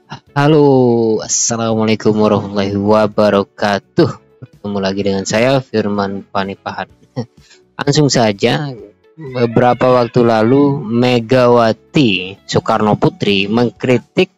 Halo, assalamualaikum warahmatullahi wabarakatuh. Bertemu lagi dengan saya Firman Panipahat. Langsung saja, beberapa waktu lalu Megawati Soekarno Putri mengkritik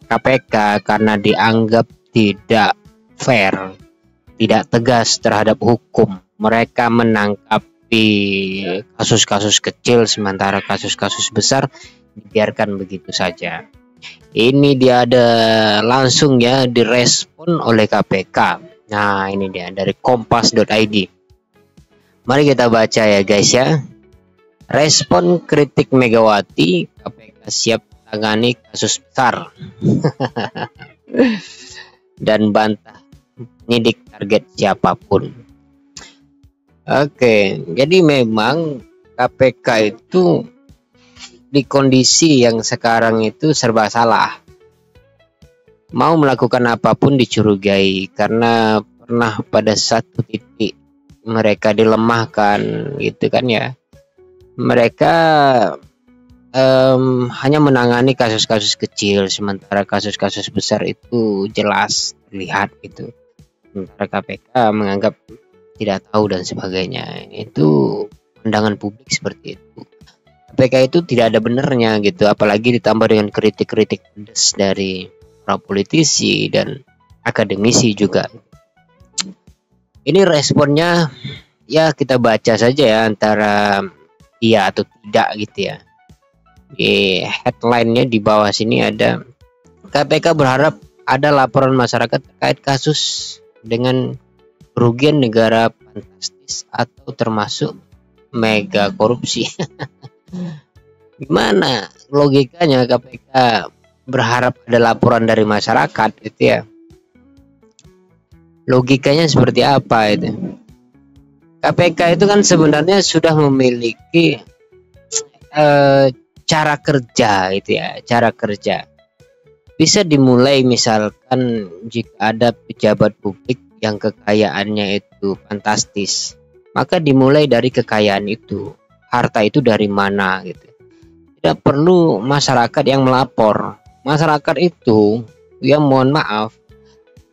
KPK karena dianggap tidak fair, tidak tegas terhadap hukum. Mereka menangkapi kasus-kasus kecil sementara kasus-kasus besar dibiarkan begitu saja. Ini dia ada langsung ya direspon oleh KPK. Nah, ini dia dari kompas.id. Mari kita baca ya guys ya. Respon kritik Megawati, KPK siap tangani kasus besar. Dan bantah penyidik target siapapun. Oke, jadi memang KPK itu di kondisi yang sekarang itu serba salah. Mau melakukan apapun dicurigai karena pernah pada satu titik mereka dilemahkan gitu kan ya. Mereka hanya menangani kasus-kasus kecil sementara kasus-kasus besar itu jelas terlihat gitu. Sementara KPK menganggap tidak tahu dan sebagainya. Itu pandangan publik seperti itu. KPK itu tidak ada benernya gitu, apalagi ditambah dengan kritik-kritik pedas dari para politisi dan akademisi juga. Ini responnya ya kita baca saja ya antara iya atau tidak gitu ya. Di headline-nya di bawah sini ada KPK berharap ada laporan masyarakat terkait kasus dengan kerugian negara fantastis atau termasuk mega korupsi. Gimana logikanya KPK berharap ada laporan dari masyarakat gitu ya? Logikanya seperti apa itu? KPK itu kan sebenarnya sudah memiliki cara kerja itu ya, cara kerja. Bisa dimulai misalkan jika ada pejabat publik yang kekayaannya itu fantastis, maka dimulai dari kekayaan itu. Harta itu dari mana gitu. Tidak perlu masyarakat yang melapor. Masyarakat itu ya mohon maaf,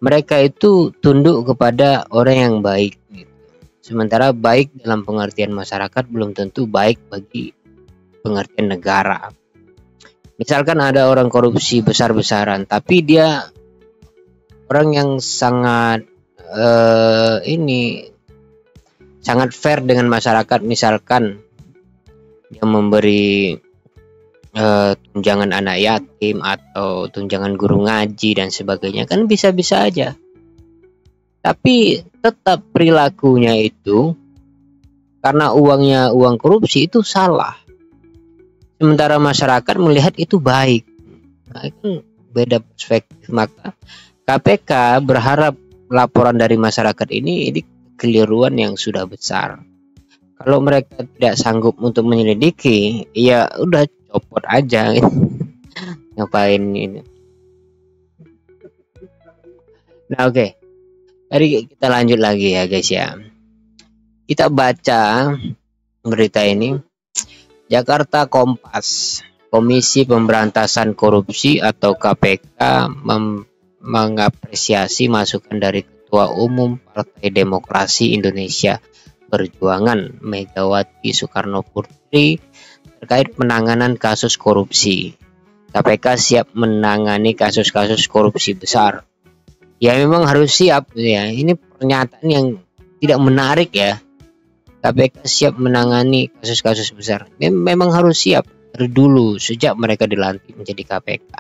mereka itu tunduk kepada orang yang baik gitu. Sementara baik dalam pengertian masyarakat belum tentu baik bagi pengertian negara. Misalkan ada orang korupsi besar-besaran tapi dia orang yang sangat sangat fair dengan masyarakat, misalkan yang memberi tunjangan anak yatim atau tunjangan guru ngaji dan sebagainya, kan bisa-bisa aja. Tapi tetap perilakunya itu karena uangnya uang korupsi itu salah. Sementara masyarakat melihat itu baik. Nah, itu beda perspektif. Maka KPK berharap laporan dari masyarakat ini kekeliruan yang sudah besar. Kalau mereka tidak sanggup untuk menyelidiki, ya udah copot aja. Ngapain ini? Nah, oke. Mari kita lanjut lagi ya guys ya. Kita baca berita ini. Jakarta Kompas. Komisi Pemberantasan Korupsi atau KPK mengapresiasi masukan dari Ketua Umum Partai Demokrasi Indonesia Perjuangan Megawati Soekarno Putri terkait penanganan kasus korupsi. KPK siap menangani kasus-kasus korupsi besar. Ya memang harus siap ya. Ini pernyataan yang tidak menarik ya. KPK siap menangani kasus-kasus besar. Memang harus siap dari dulu sejak mereka dilantik menjadi KPK.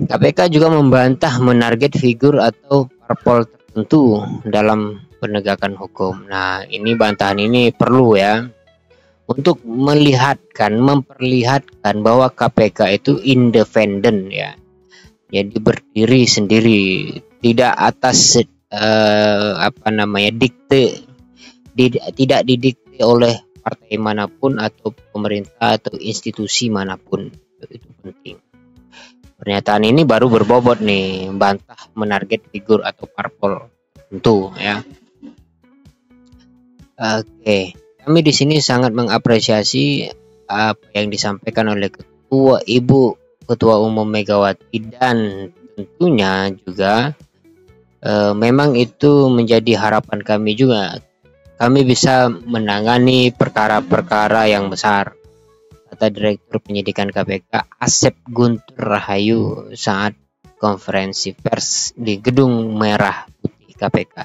KPK juga membantah menarget figur atau parpol tertentu dalam penegakan hukum. Nah, ini bantahan ini perlu ya untuk memperlihatkan bahwa KPK itu independen ya. Jadi berdiri sendiri, tidak atas tidak didikte oleh partai manapun atau pemerintah atau institusi manapun. Itu penting. Pernyataan ini baru berbobot nih, bantah menarget figur atau parpol tentu ya. Oke, kami di sini sangat mengapresiasi apa yang disampaikan oleh Ibu Ketua Umum Megawati, dan tentunya juga memang itu menjadi harapan kami juga. Kami bisa menangani perkara-perkara yang besar, kata Direktur Penyidikan KPK Asep Guntur Rahayu saat konferensi pers di Gedung Merah Putih KPK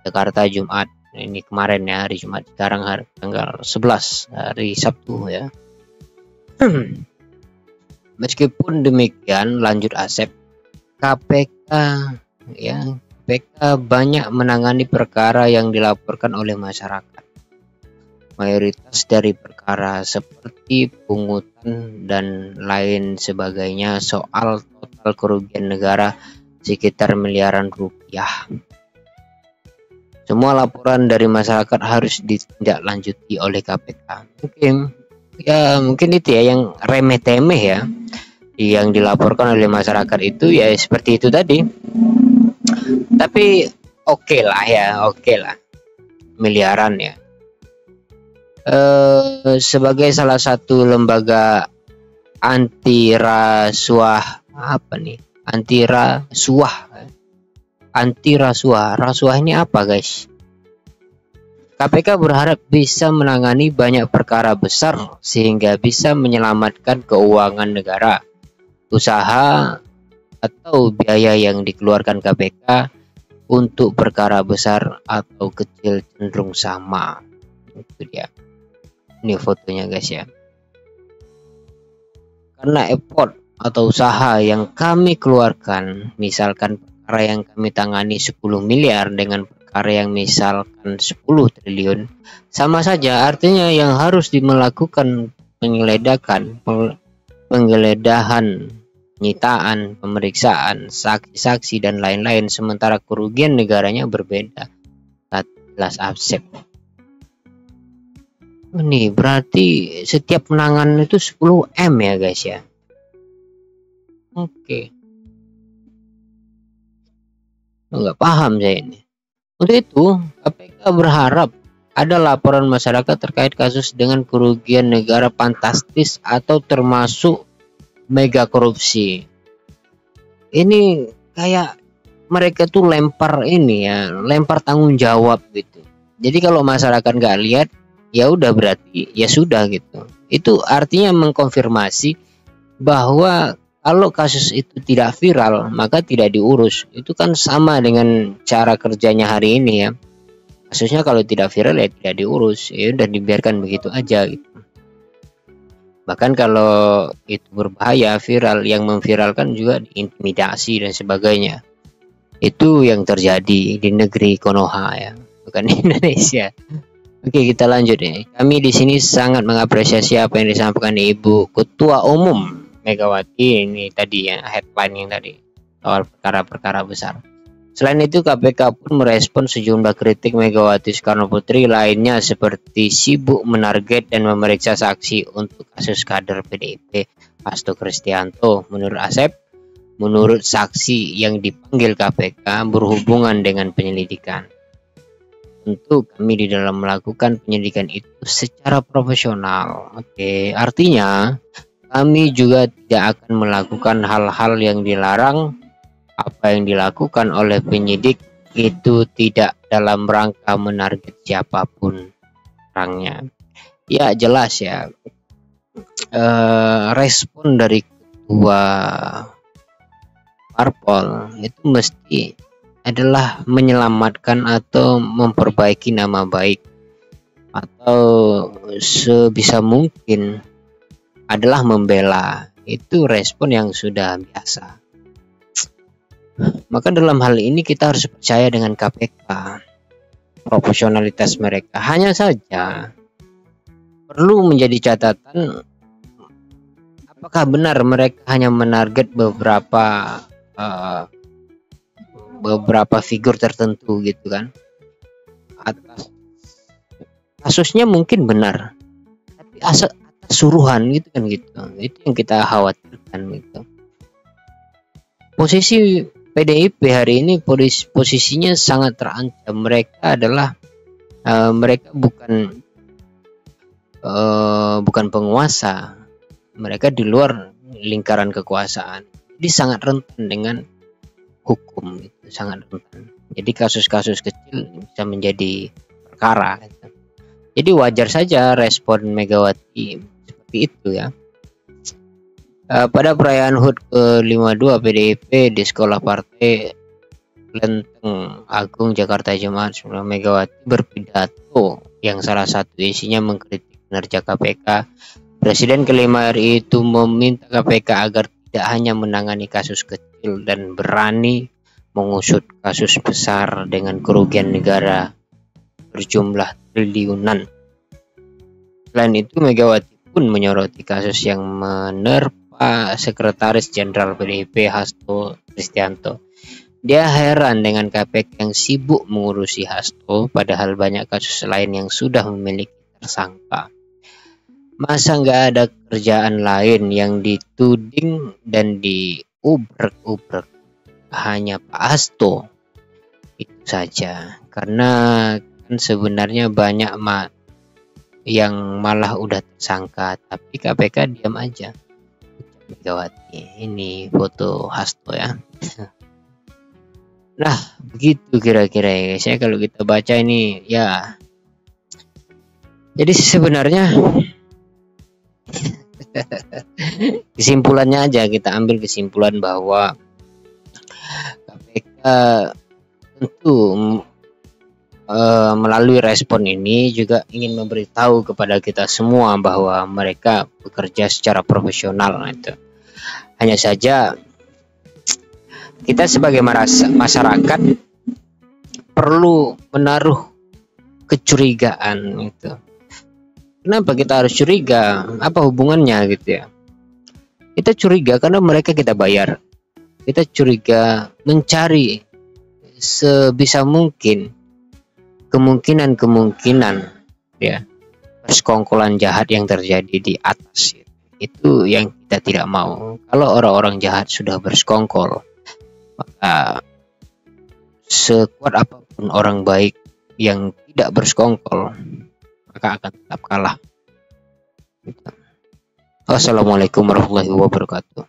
Jakarta Jumat ini kemarin ya, hari Jumat, sekarang hari tanggal 11 hari Sabtu ya. Meskipun demikian, lanjut Asep, KPK banyak menangani perkara yang dilaporkan oleh masyarakat. Mayoritas dari perkara seperti pungutan dan lain sebagainya soal total kerugian negara sekitar miliaran rupiah. Semua laporan dari masyarakat harus ditindaklanjuti oleh KPK. Mungkin itu ya yang remeh-temeh ya, yang dilaporkan oleh masyarakat itu ya seperti itu tadi. Tapi oke lah miliaran ya. Sebagai salah satu lembaga anti rasuah rasuah ini apa guys? KPK berharap bisa menangani banyak perkara besar sehingga bisa menyelamatkan keuangan negara. Usaha atau biaya yang dikeluarkan KPK untuk perkara besar atau kecil cenderung sama. Itu dia. Ini fotonya guys ya. Karena effort atau usaha yang kami keluarkan, misalkan perkara yang kami tangani 10 miliar dengan perkara yang misalkan 10 triliun, sama saja, artinya yang harus melakukan penggeledahan, penyitaan, pemeriksaan, saksi-saksi dan lain-lain, sementara kerugian negaranya berbeda. Jelas Asep. Ini berarti setiap penanganan itu 10 M ya guys ya. Oke. Nggak paham saya ini. Untuk itu KPK berharap ada laporan masyarakat terkait kasus dengan kerugian negara fantastis atau termasuk mega korupsi. Ini kayak mereka tuh lempar tanggung jawab gitu. Jadi kalau masyarakat nggak lihat, ya udah berarti ya sudah gitu. Itu artinya mengkonfirmasi bahwa kalau kasus itu tidak viral maka tidak diurus. Itu kan sama dengan cara kerjanya hari ini ya. Kasusnya kalau tidak viral ya tidak diurus, ya udah dibiarkan begitu aja gitu. Bahkan kalau itu berbahaya viral, yang memviralkan juga diintimidasi dan sebagainya. Itu yang terjadi di negeri Konoha ya, bukan Indonesia. Oke, kita lanjut ya. Kami di sini sangat mengapresiasi apa yang disampaikan Ibu Ketua Umum Megawati ini tadi ya, headline yang tadi soal perkara-perkara besar. Selain itu, KPK pun merespon sejumlah kritik Megawati Soekarno Putri lainnya seperti sibuk menarget dan memeriksa saksi untuk kasus kader PDIP Hasto Kristianto. Menurut Asep, menurut saksi yang dipanggil KPK berhubungan dengan penyelidikan. Tentu kami di dalam melakukan penyelidikan itu secara profesional. Oke, artinya kami juga tidak akan melakukan hal-hal yang dilarang. Apa yang dilakukan oleh penyidik itu tidak dalam rangka menarget siapapun orangnya. Ya jelas ya, respon dari ketua parpol itu mesti adalah menyelamatkan atau memperbaiki nama baik, atau sebisa mungkin adalah membela. Itu respon yang sudah biasa. Maka dalam hal ini kita harus percaya dengan KPK, profesionalitas mereka. Hanya saja perlu menjadi catatan, apakah benar mereka hanya menarget beberapa figur tertentu gitu kan. Atas kasusnya mungkin benar, tapi atas suruhan gitu kan gitu. Itu yang kita khawatirkan gitu. Posisi PDIP hari ini posisinya sangat terancam. Mereka adalah mereka bukan penguasa. Mereka di luar lingkaran kekuasaan. Jadi sangat rentan dengan hukum, itu sangat rentan. Jadi kasus-kasus kecil bisa menjadi perkara. Jadi wajar saja respon Megawati seperti itu ya. Pada perayaan HUT ke-52 PDIP di sekolah partai Lenteng Agung Jakarta Jumat, Megawati berpidato yang salah satu isinya mengkritik kinerja KPK. Presiden kelima RI itu meminta KPK agar tidak hanya menangani kasus kecil dan berani mengusut kasus besar dengan kerugian negara berjumlah triliunan. Selain itu, Megawati pun menyoroti kasus yang menerpa Sekretaris Jenderal PDIP Hasto Kristianto. Dia heran dengan KPK yang sibuk mengurusi Hasto, padahal banyak kasus lain yang sudah memiliki tersangka. Masa nggak ada kerjaan lain yang dituding dan diubrek-ubrek hanya Pak Hasto? Itu saja, karena kan sebenarnya banyak yang malah udah tersangka, tapi KPK diam aja. Megawati, ini foto Hasto ya. Nah, begitu kira-kira ya guys ya, kalau kita baca ini ya. Jadi sebenarnya kesimpulannya aja, kita ambil kesimpulan bahwa KPK tentu melalui respon ini juga ingin memberitahu kepada kita semua bahwa mereka bekerja secara profesional. Itu hanya saja kita sebagai masyarakat perlu menaruh kecurigaan itu. Kenapa kita harus curiga? Apa hubungannya gitu ya? Kita curiga karena mereka kita bayar. Kita curiga mencari sebisa mungkin kemungkinan ya persekongkolan jahat yang terjadi di atas. Itu yang kita tidak mau. Kalau orang-orang jahat sudah bersekongkol, maka sekuat apapun orang baik yang tidak bersekongkol, maka akan tetap kalah. Wassalamualaikum warahmatullahi wabarakatuh.